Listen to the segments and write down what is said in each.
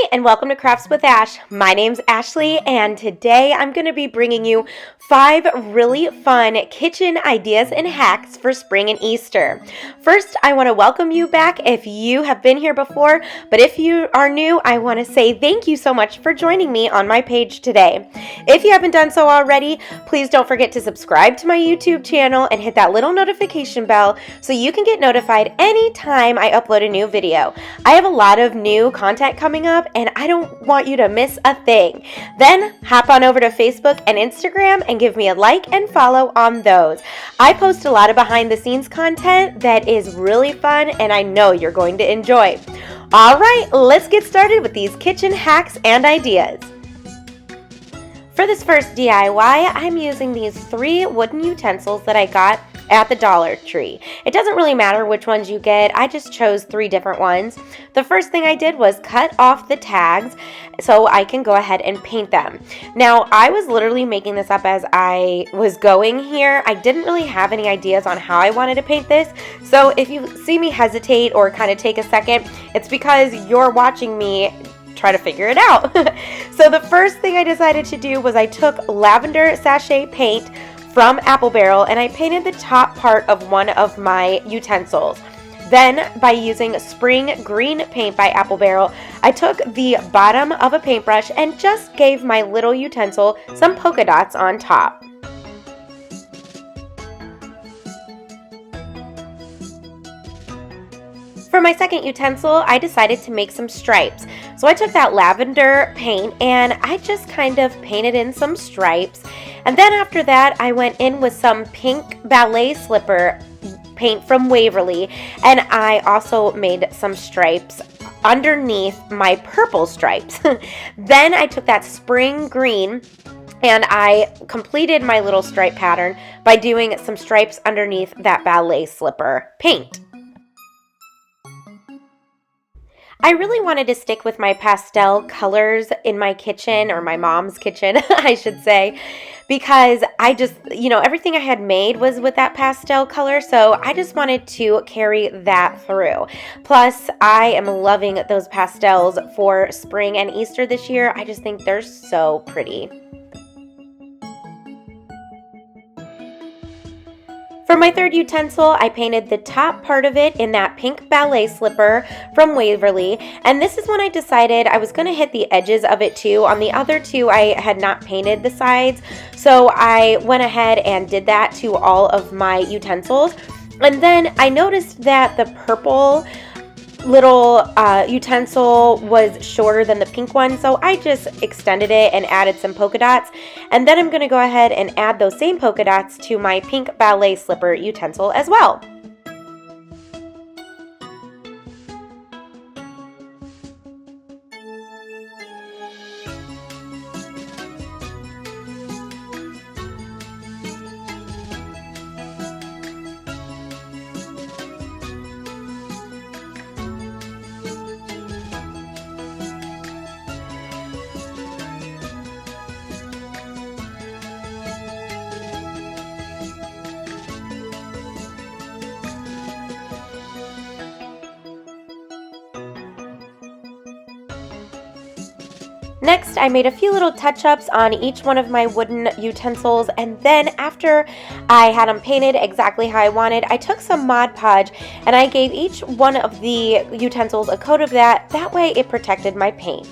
Hi, and welcome to Crafts with Ash. My name's Ashley, and today I'm going to be bringing you 5 really fun kitchen ideas and hacks for spring and Easter. First, I want to welcome you back if you have been here before, but if you are new, I want to say thank you so much for joining me on my page today. If you haven't done so already, please don't forget to subscribe to my YouTube channel and hit that little notification bell so you can get notified anytime I upload a new video. I have a lot of new content coming up, and I don't want you to miss a thing. Then hop on over to Facebook and Instagram and give me a like and follow on those. I post a lot of behind the scenes content that is really fun, and I know you're going to enjoy. All right, let's get started with these kitchen hacks and ideas. For this first DIY, I'm using these 3 wooden utensils that I got at the Dollar Tree. It doesn't really matter which ones you get. I just chose 3 different ones. The first thing I did was cut off the tags so I can go ahead and paint them. Now, I was literally making this up as I was going here. I didn't really have any ideas on how I wanted to paint this. So if you see me hesitate or kind of take a second, it's because you're watching me try to figure it out. So the first thing I decided to do was I took lavender sachet paint from Apple Barrel and I painted the top part of one of my utensils. Then, by using spring green paint by Apple Barrel, I took the bottom of a paintbrush and just gave my little utensil some polka dots on top. For my second utensil, I decided to make some stripes. So I took that lavender paint and I just kind of painted in some stripes. And then after that, I went in with some pink ballet slipper paint from Waverly. And I also made some stripes underneath my purple stripes. Then I took that spring green and I completed my little stripe pattern by doing some stripes underneath that ballet slipper paint. I really wanted to stick with my pastel colors in my kitchen, or my mom's kitchen, I should say, because I just, everything I had made was with that pastel color, so I just wanted to carry that through. Plus, I am loving those pastels for spring and Easter this year. I just think they're so pretty. For my third utensil, I painted the top part of it in that pink ballet slipper from Waverly, and this is when I decided I was going to hit the edges of it too. On the other 2, I had not painted the sides, so I went ahead and did that to all of my utensils. And then I noticed that the purple little utensil was shorter than the pink one, so I just extended it and added some polka dots. And then I'm going to go ahead and add those same polka dots to my pink ballet slipper utensil as well. Next, I made a few little touch-ups on each one of my wooden utensils, and then after I had them painted exactly how I wanted, I took some Mod Podge and I gave each one of the utensils a coat of that. That way it protected my paint.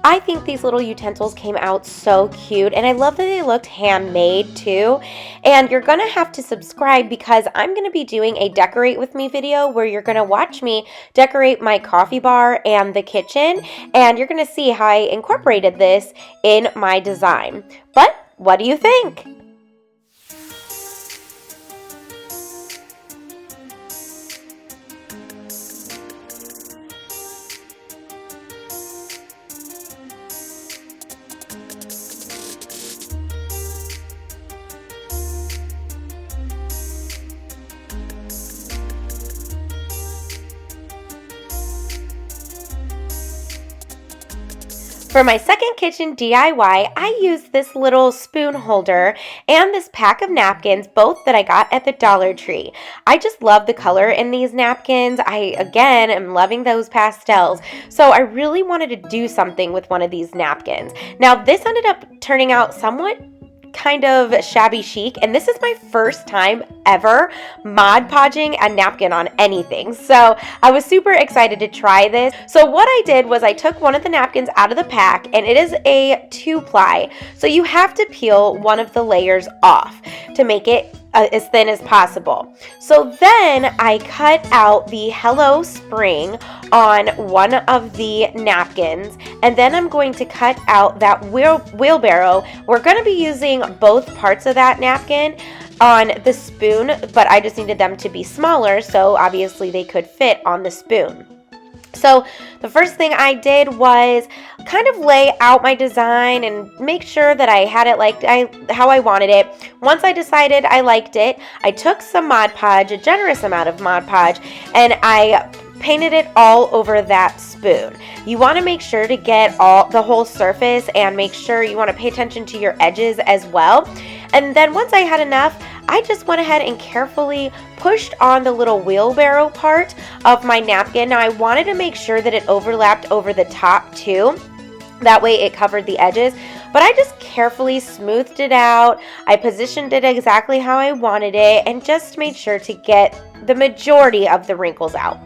I think these little utensils came out so cute, and I love that they looked handmade too. And you're gonna have to subscribe because I'm gonna be doing a decorate with me video where you're gonna watch me decorate my coffee bar and the kitchen, and you're gonna see how I incorporated this in my design. But what do you think? For my second kitchen DIY, I used this little spoon holder and this pack of napkins, both that I got at the Dollar Tree. I just love the color in these napkins. I, again, am loving those pastels. So I really wanted to do something with one of these napkins. Now, this ended up turning out somewhat kind of shabby chic, and this is my first time ever Mod Podging a napkin on anything, so I was super excited to try this. So what I did was I took one of the napkins out of the pack, and it is a 2-ply, so you have to peel one of the layers off to make it as thin as possible. So then I cut out the Hello Spring on one of the napkins, and then I'm going to cut out that wheelbarrow. We're going to be using both parts of that napkin on the spoon, but I just needed them to be smaller, so obviously they could fit on the spoon. So the first thing I did was kind of lay out my design and make sure that I had it like how I wanted it. Once I decided I liked it, I took some Mod Podge, a generous amount of Mod Podge, and I painted it all over that spoon. You want to make sure to get the whole surface, and make sure you want to pay attention to your edges as well. And then once I had enough, I just went ahead and carefully pushed on the little wheelbarrow part of my napkin. Now I wanted to make sure that it overlapped over the top too. That way it covered the edges, but I just carefully smoothed it out. I positioned it exactly how I wanted it and just made sure to get the majority of the wrinkles out.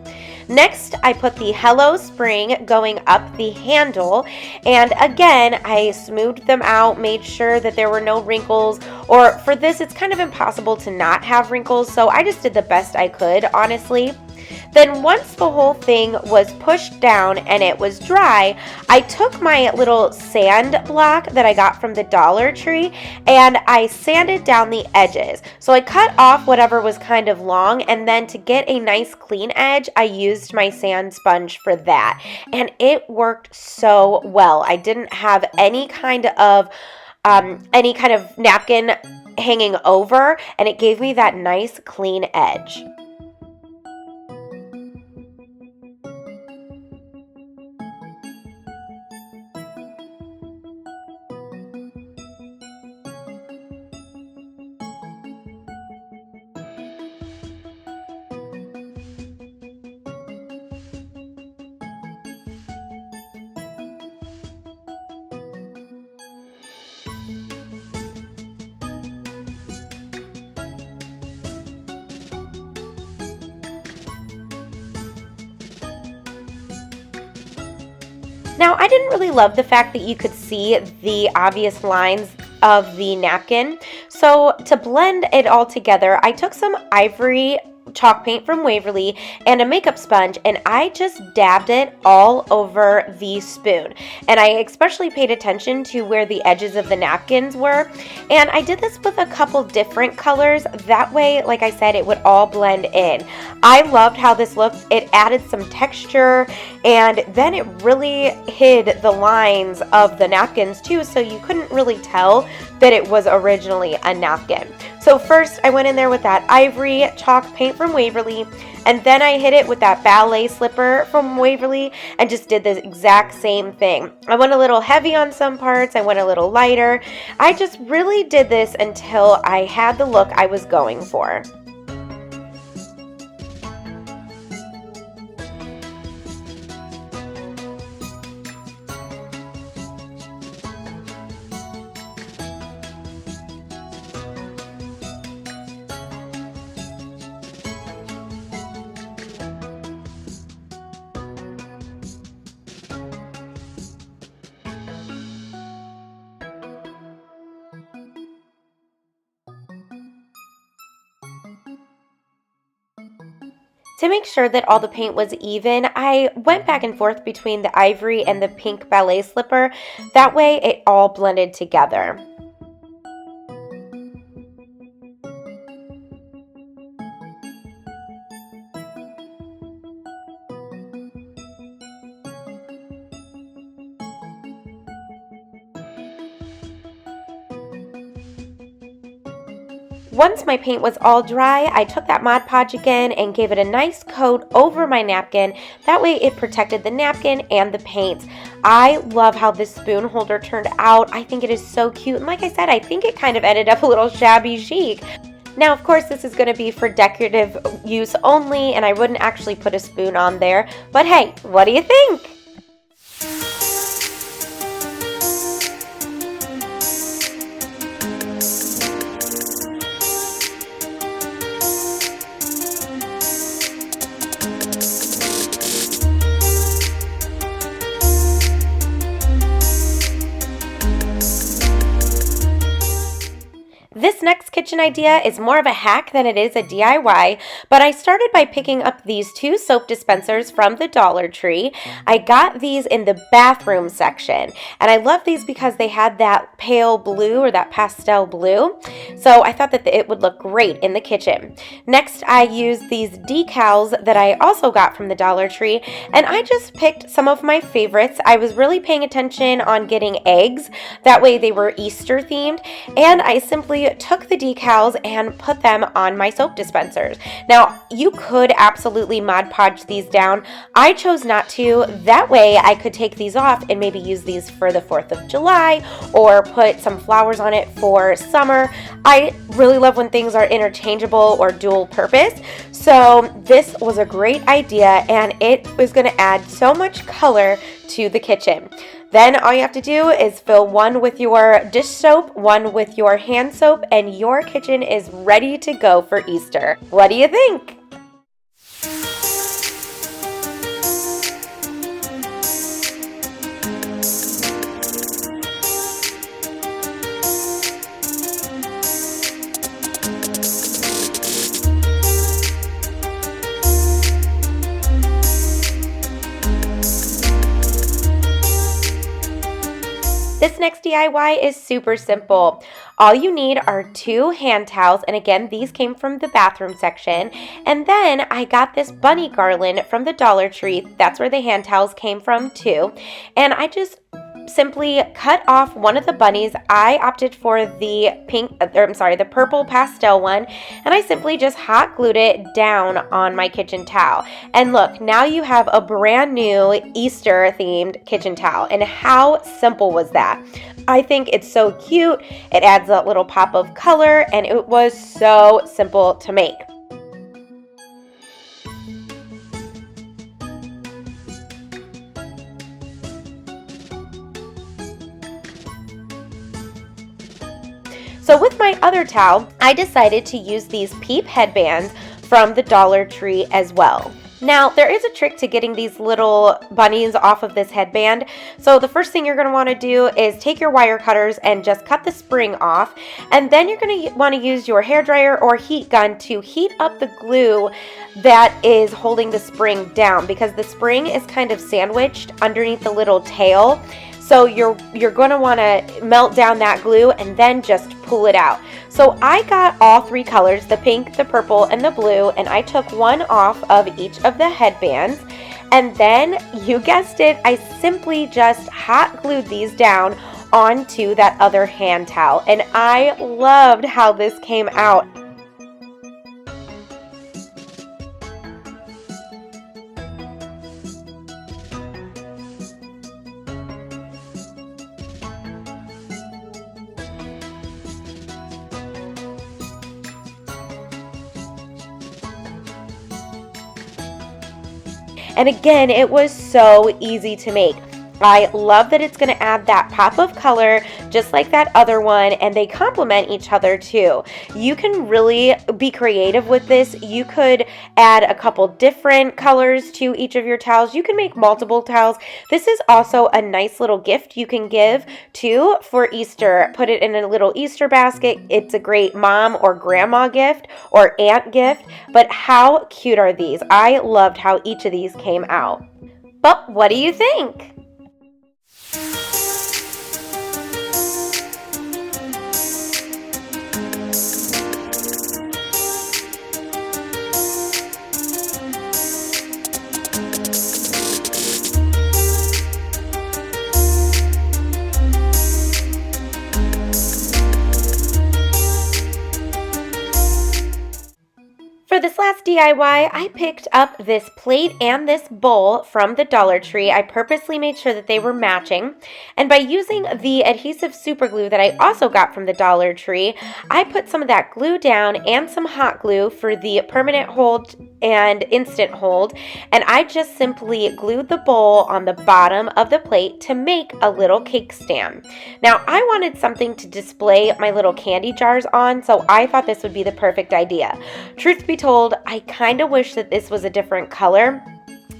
Next, I put the Hello Spring going up the handle, and again, I smoothed them out, made sure that there were no wrinkles, or for this, it's kind of impossible to not have wrinkles, so I just did the best I could, honestly. Then once the whole thing was pushed down and it was dry, I took my little sand block that I got from the Dollar Tree and I sanded down the edges. So I cut off whatever was kind of long, and then to get a nice clean edge, I used my sand sponge for that. And it worked so well. I didn't have any kind of napkin hanging over, and it gave me that nice clean edge. Now, I didn't really love the fact that you could see the obvious lines of the napkin, so to blend it all together, I took some ivory chalk paint from Waverly and a makeup sponge, and I just dabbed it all over the spoon. And I especially paid attention to where the edges of the napkins were, and I did this with a couple different colors. That way, like I said, it would all blend in. I loved how this looked. It added some texture, and then it really hid the lines of the napkins too, so you couldn't really tell that it was originally a napkin. So first I went in there with that ivory chalk paint from Waverly, and then I hit it with that ballet slipper from Waverly and just did the exact same thing. I went a little heavy on some parts, I went a little lighter. I just really did this until I had the look I was going for. To make sure that all the paint was even, I went back and forth between the ivory and the pink ballet slipper. That way it all blended together. Once my paint was all dry, I took that Mod Podge again and gave it a nice coat over my napkin. That way it protected the napkin and the paint. I love how this spoon holder turned out. I think it is so cute. And like I said, I think it kind of ended up a little shabby chic. Now, of course, this is going to be for decorative use only, and I wouldn't actually put a spoon on there. But hey, what do you think? This next kitchen idea is more of a hack than it is a DIY, but I started by picking up these 2 soap dispensers from the Dollar Tree. I got these in the bathroom section, and I love these because they had that pale blue or that pastel blue, so I thought that it would look great in the kitchen. Next, I used these decals that I also got from the Dollar Tree, and I just picked some of my favorites. I was really paying attention on getting eggs, that way they were Easter themed, and I simply took the decals and put them on my soap dispensers. Now, you could absolutely Mod Podge these down. I chose not to. That way I could take these off and maybe use these for the 4th of July or put some flowers on it for summer. I really love when things are interchangeable or dual purpose. So this was a great idea, and it was going to add so much color to the kitchen. Then all you have to do is fill one with your dish soap, one with your hand soap, and your kitchen is ready to go for Easter. What do you think? This next DIY is super simple. All you need are 2 hand towels, and again, these came from the bathroom section. And then I got this bunny garland from the Dollar Tree. That's where the hand towels came from too. And I just simply cut off one of the bunnies. I opted for the purple pastel one, and I simply just hot glued it down on my kitchen towel. And look, now you have a brand new Easter themed kitchen towel. And how simple was that? I think it's so cute. It adds a little pop of color, and it was so simple to make. So with my other towel, I decided to use these peep headbands from the Dollar Tree as well. Now, there is a trick to getting these little bunnies off of this headband. So the first thing you're going to want to do is take your wire cutters and just cut the spring off. And then you're going to want to use your hairdryer or heat gun to heat up the glue that is holding the spring down, because the spring is kind of sandwiched underneath the little tail. So you're going to want to melt down that glue and then just pull it out. So I got all 3 colors, the pink, the purple, and the blue, and I took one off of each of the headbands. And then, you guessed it, I simply just hot glued these down onto that other hand towel. And I loved how this came out. And again, it was so easy to make. I love that it's going to add that pop of color just like that other one, and they complement each other too. You can really be creative with this. You could add a couple different colors to each of your towels. You can make multiple towels. This is also a nice little gift you can give too for Easter. Put it in a little Easter basket. It's a great mom or grandma gift or aunt gift. But how cute are these? I loved how each of these came out. But what do you think? this last DIY, I picked up this plate and this bowl from the Dollar Tree. I purposely made sure that they were matching. And by using the adhesive super glue that I also got from the Dollar Tree, I put some of that glue down and some hot glue for the permanent hold and instant hold. And I just simply glued the bowl on the bottom of the plate to make a little cake stand. Now, I wanted something to display my little candy jars on, so I thought this would be the perfect idea. Truth be told, I kind of wish that this was a different color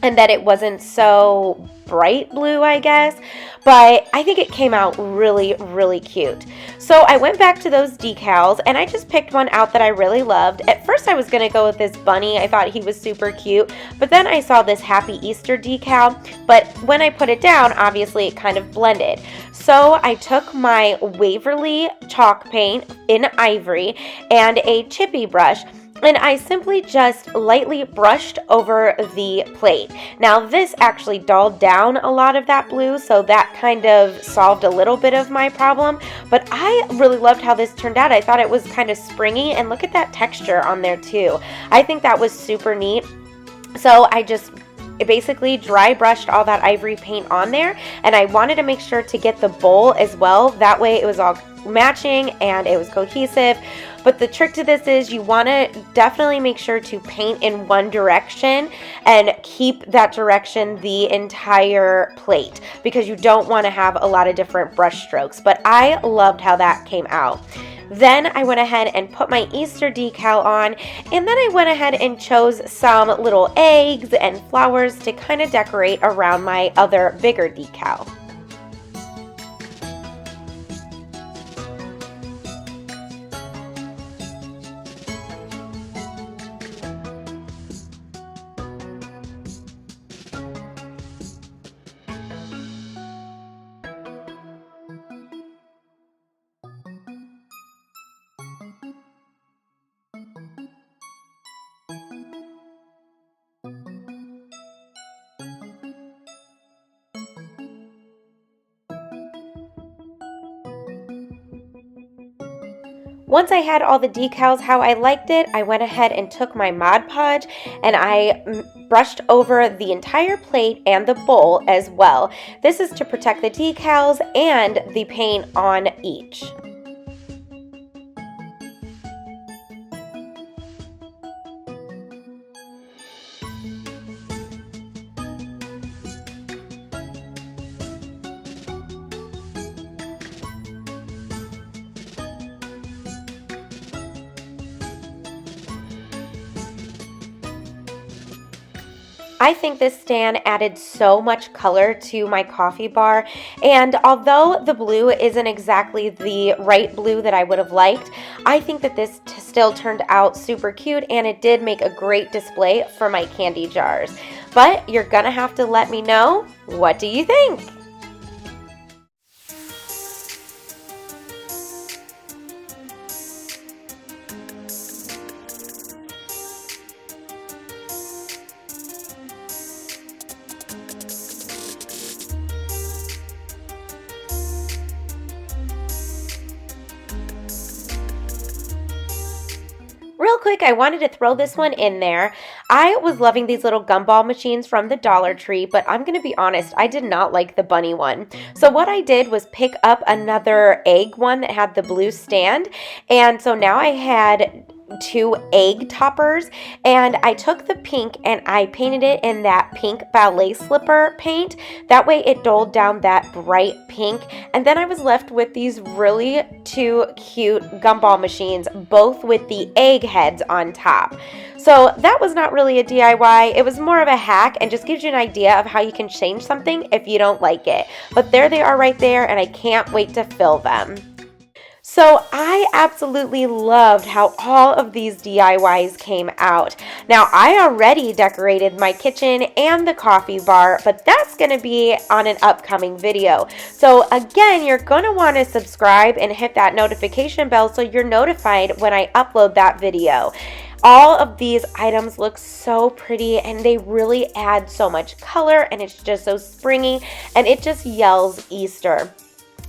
and that it wasn't so bright blue, I guess, but I think it came out really, really cute. So I went back to those decals and I just picked one out that I really loved. At first I was going to go with this bunny. I thought he was super cute, but then I saw this Happy Easter decal, but when I put it down, obviously it kind of blended. So I took my Waverly chalk paint in ivory and a chippy brush, and I simply just lightly brushed over the plate. Now this actually dulled down a lot of that blue, so that kind of solved a little bit of my problem, but I really loved how this turned out. I thought it was kind of springy, and look at that texture on there too. I think that was super neat. So I just basically dry brushed all that ivory paint on there, and I wanted to make sure to get the bowl as well. That way it was all matching and it was cohesive. But the trick to this is you want to definitely make sure to paint in one direction and keep that direction the entire plate, because you don't want to have a lot of different brush strokes. But I loved how that came out. Then I went ahead and put my Easter decal on, and then I went ahead and chose some little eggs and flowers to kind of decorate around my other bigger decal. Once I had all the decals how I liked it, I went ahead and took my Mod Podge and I brushed over the entire plate and the bowl as well. This is to protect the decals and the paint on each. I think this stand added so much color to my coffee bar, and although the blue isn't exactly the right blue that I would have liked, I think that this still turned out super cute, and it did make a great display for my candy jars. But you're gonna have to let me know, what do you think? Real quick, I wanted to throw this one in there. I was loving these little gumball machines from the Dollar Tree, but I'm going to be honest, I did not like the bunny one. So what I did was pick up another egg one that had the blue stand, and so now I had 2 egg toppers, and I took the pink and I painted it in that pink ballet slipper paint. That way it dulled down that bright pink, and then I was left with these really 2 cute gumball machines, both with the egg heads on top. So that was not really a DIY, it was more of a hack and just gives you an idea of how you can change something if you don't like it. But there they are right there, and I can't wait to fill them. So I absolutely loved how all of these DIYs came out. Now, I already decorated my kitchen and the coffee bar, but that's going to be on an upcoming video. So again, you're going to want to subscribe and hit that notification bell so you're notified when I upload that video. All of these items look so pretty, and they really add so much color, and it's just so springy, and it just yells Easter.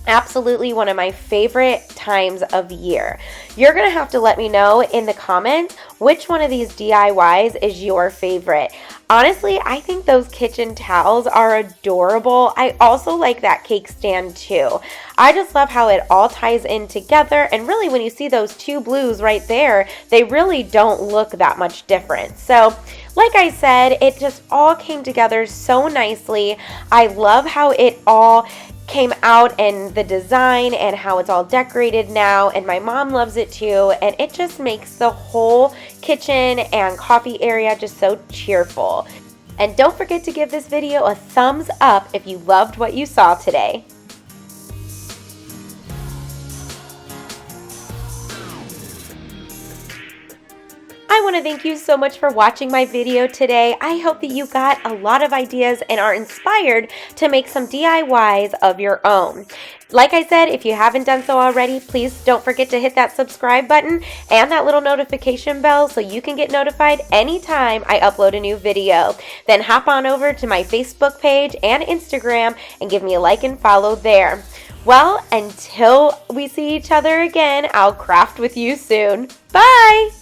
Absolutely one of my favorite times of year. You're going to have to let me know in the comments which one of these DIYs is your favorite. Honestly, I think those kitchen towels are adorable. I also like that cake stand too. I just love how it all ties in together, and really when you see those two blues right there, they really don't look that much different. So like I said, it just all came together so nicely. I love how it all came out and the design and how it's all decorated now, and my mom loves it too, and it just makes the whole kitchen and coffee area just so cheerful. And don't forget to give this video a thumbs up if you loved what you saw today. I want to thank you so much for watching my video today. I hope that you got a lot of ideas and are inspired to make some DIYs of your own. Like I said, if you haven't done so already, please don't forget to hit that subscribe button and that little notification bell so you can get notified anytime I upload a new video. Then hop on over to my Facebook page and Instagram and give me a like and follow there. Well, until we see each other again, I'll craft with you soon. Bye!